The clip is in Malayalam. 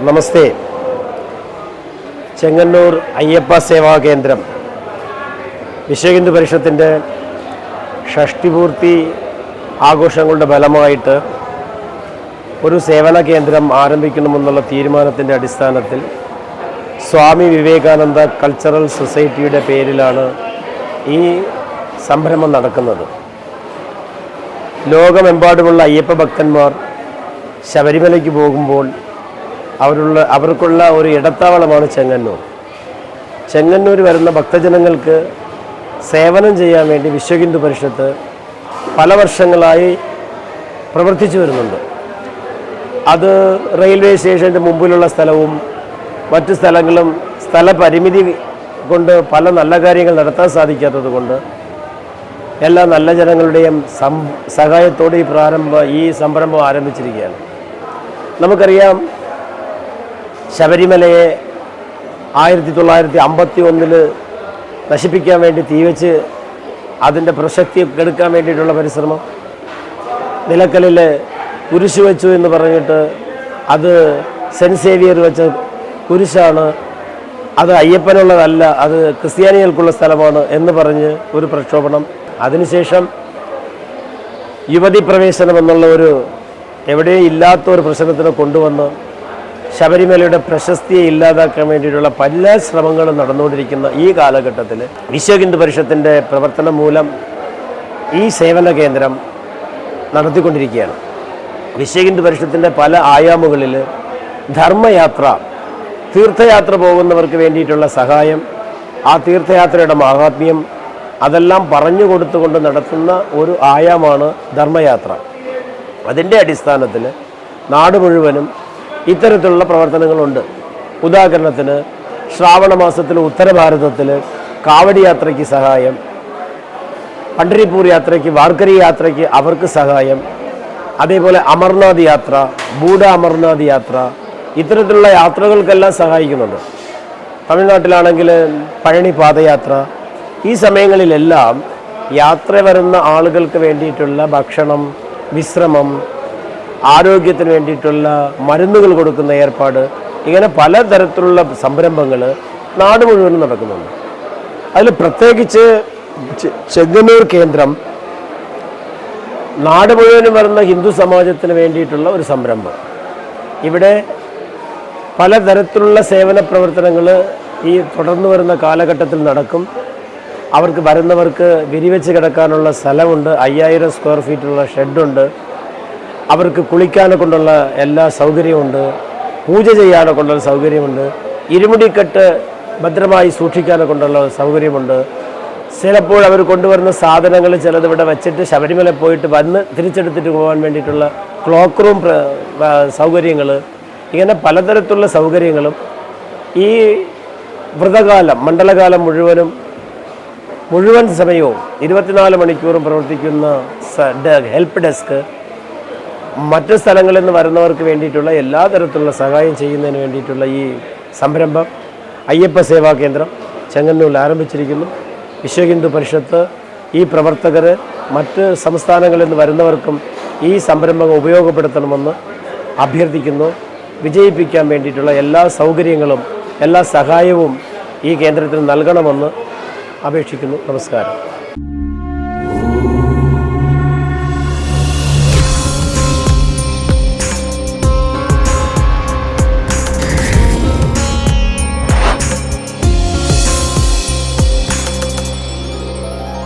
നമസ്തേ. ചെങ്ങന്നൂർ അയ്യപ്പ സേവാ കേന്ദ്രം വിശ്വഹിന്ദു പരിഷത്തിൻ്റെ ഷഷ്ടിപൂർത്തി ആഘോഷങ്ങളുടെ ഫലമായിട്ട് ഒരു സേവന കേന്ദ്രം ആരംഭിക്കണമെന്നുള്ള തീരുമാനത്തിൻ്റെ അടിസ്ഥാനത്തിൽ സ്വാമി വിവേകാനന്ദ കൾച്ചറൽ സൊസൈറ്റിയുടെ പേരിലാണ് ഈ സംരംഭം നടക്കുന്നത്. ലോകമെമ്പാടുമുള്ള അയ്യപ്പ ഭക്തന്മാർ ശബരിമലയ്ക്ക് പോകുമ്പോൾ അവർക്കുള്ള ഒരു ഇടത്താവളമാണ് ചെങ്ങന്നൂർ. ചെങ്ങന്നൂർ വരുന്ന ഭക്തജനങ്ങൾക്ക് സേവനം ചെയ്യാൻ വേണ്ടി വിശ്വഹിന്ദു പരിഷത്ത് പല വർഷങ്ങളായി പ്രവർത്തിച്ചു വരുന്നുണ്ട്. അത് റെയിൽവേ സ്റ്റേഷൻ്റെ മുമ്പിലുള്ള സ്ഥലവും മറ്റു സ്ഥലങ്ങളും സ്ഥലപരിമിതി കൊണ്ട് പല നല്ല കാര്യങ്ങൾ നടത്താൻ സാധിക്കാത്തത് കൊണ്ട് എല്ലാ നല്ല ജനങ്ങളുടെയും സഹായത്തോടെ ഈ സംരംഭം ആരംഭിച്ചിരിക്കുകയാണ്. നമുക്കറിയാം, ശബരിമലയെ 1951 നശിപ്പിക്കാൻ വേണ്ടി തീവച്ച് അതിൻ്റെ പ്രസക്തി കെടുക്കാൻ വേണ്ടിയിട്ടുള്ള പരിശ്രമം, നിലക്കലിൽ കുരിശ് വെച്ചു എന്ന് പറഞ്ഞിട്ട് അത് സെൻറ്റ് സേവിയർ വെച്ച കുരിശാണ്, അത് അയ്യപ്പനുള്ളതല്ല, അത് ക്രിസ്ത്യാനികൾക്കുള്ള സ്ഥലമാണ് എന്ന് പറഞ്ഞ് ഒരു പ്രക്ഷോഭണം. അതിനുശേഷം യുവതി പ്രവേശനം എന്നുള്ള എവിടെയും ഇല്ലാത്ത ഒരു പ്രശ്നത്തിനെ കൊണ്ടുവന്ന് ശബരിമലയുടെ പ്രശസ്തിയെ ഇല്ലാതാക്കാൻ വേണ്ടിയിട്ടുള്ള പല ശ്രമങ്ങളും നടന്നുകൊണ്ടിരിക്കുന്ന ഈ കാലഘട്ടത്തിൽ വിശ്വഹിന്ദു പരിഷത്തിൻ്റെ പ്രവർത്തനം മൂലം ഈ സേവന കേന്ദ്രം നടത്തിക്കൊണ്ടിരിക്കുകയാണ്. വിശ്വഹിന്ദു പരിഷത്തിൻ്റെ പല ആയാമുകളിൽ ധർമ്മയാത്ര, തീർത്ഥയാത്ര പോകുന്നവർക്ക് വേണ്ടിയിട്ടുള്ള സഹായം, ആ തീർത്ഥയാത്രയുടെ മാഹാത്മ്യം അതെല്ലാം പറഞ്ഞു കൊടുത്തുകൊണ്ട് നടത്തുന്ന ഒരു ആയാമാണ് ധർമ്മയാത്ര. അതിൻ്റെ അടിസ്ഥാനത്തിൽ നാട് മുഴുവനും ഇത്തരത്തിലുള്ള പ്രവർത്തനങ്ങളുണ്ട്. ഉദാഹരണത്തിന് ശ്രാവണ മാസത്തിൽ ഉത്തരഭാരതത്തിൽ കാവടി യാത്രയ്ക്ക് സഹായം, പണ്ഡരിപൂർ യാത്രയ്ക്ക്, വാർക്കരി യാത്രയ്ക്ക് അവർക്ക് സഹായം, അതേപോലെ അമർനാഥ് യാത്ര, ബൂഡ അമർനാഥ് യാത്ര, ഇത്തരത്തിലുള്ള യാത്രകൾക്കെല്ലാം സഹായിക്കുന്നുണ്ട്. തമിഴ്നാട്ടിലാണെങ്കിൽ പഴനി പാദയാത്ര. ഈ സമയങ്ങളിലെല്ലാം യാത്ര വരുന്ന ആളുകൾക്ക് വേണ്ടിയിട്ടുള്ള ഭക്ഷണം, വിശ്രമം, ആരോഗ്യത്തിന് വേണ്ടിയിട്ടുള്ള മരുന്നുകൾ കൊടുക്കുന്ന ഏർപ്പാട്, ഇങ്ങനെ പലതരത്തിലുള്ള സംരംഭങ്ങൾ നാട് മുഴുവനും നടക്കുന്നുണ്ട്. അതിൽ പ്രത്യേകിച്ച് ചെങ്ങന്നൂർ കേന്ദ്രം നാട് മുഴുവനും വരുന്ന ഹിന്ദു സമാജത്തിന് വേണ്ടിയിട്ടുള്ള ഒരു സംരംഭം. ഇവിടെ പലതരത്തിലുള്ള സേവന പ്രവർത്തനങ്ങൾ ഈ തുടർന്നു വരുന്ന കാലഘട്ടത്തിൽ നടക്കും. അവർക്ക് വരുന്നവർക്ക് വിരിവെച്ച് കിടക്കാനുള്ള സ്ഥലമുണ്ട്, 5000 സ്ക്വയർ ഫീറ്റുള്ള ഷെഡുണ്ട്, അവർക്ക് കുളിക്കാനെ കൊണ്ടുള്ള എല്ലാ സൗകര്യമുണ്ട്, പൂജ ചെയ്യാനെ കൊണ്ടുള്ള സൗകര്യമുണ്ട്, ഇരുമുടിക്കെട്ട് ഭദ്രമായി സൂക്ഷിക്കാനെ കൊണ്ടുള്ള സൗകര്യമുണ്ട്. ചിലപ്പോൾ അവർ കൊണ്ടുവരുന്ന സാധനങ്ങൾ ചിലത് ഇവിടെ വെച്ചിട്ട് ശബരിമല പോയിട്ട് വന്ന് തിരിച്ചെടുത്തിട്ട് പോകാൻ വേണ്ടിയിട്ടുള്ള ക്ലോക്ക് റൂം സൗകര്യങ്ങൾ, ഇങ്ങനെ പലതരത്തിലുള്ള സൗകര്യങ്ങളും ഈ വ്രതകാലം, മണ്ഡലകാലം മുഴുവൻ സമയവും 24 മണിക്കൂറും പ്രവർത്തിക്കുന്ന ഹെൽപ്പ് ഡെസ്ക്, മറ്റ് സ്ഥലങ്ങളിൽ നിന്ന് വരുന്നവർക്ക് വേണ്ടിയിട്ടുള്ള എല്ലാ തരത്തിലുള്ള സഹായം ചെയ്യുന്നതിന് വേണ്ടിയിട്ടുള്ള ഈ സംരംഭം അയ്യപ്പ സേവാ കേന്ദ്രം ചെങ്ങന്നൂരിൽ ആരംഭിച്ചിരിക്കുന്നു. വിശ്വഹിന്ദു പരിഷത്ത് ഈ പ്രവർത്തകർ മറ്റ് സംസ്ഥാനങ്ങളിൽ നിന്ന് വരുന്നവർക്കും ഈ സംരംഭം ഉപയോഗപ്പെടുത്തണമെന്ന് അഭ്യർത്ഥിക്കുന്നു. വിജയിപ്പിക്കാൻ വേണ്ടിയിട്ടുള്ള എല്ലാ സൗകര്യങ്ങളും എല്ലാ സഹായവും ഈ കേന്ദ്രത്തിന് നൽകണമെന്ന് അപേക്ഷിക്കുന്നു. നമസ്കാരം.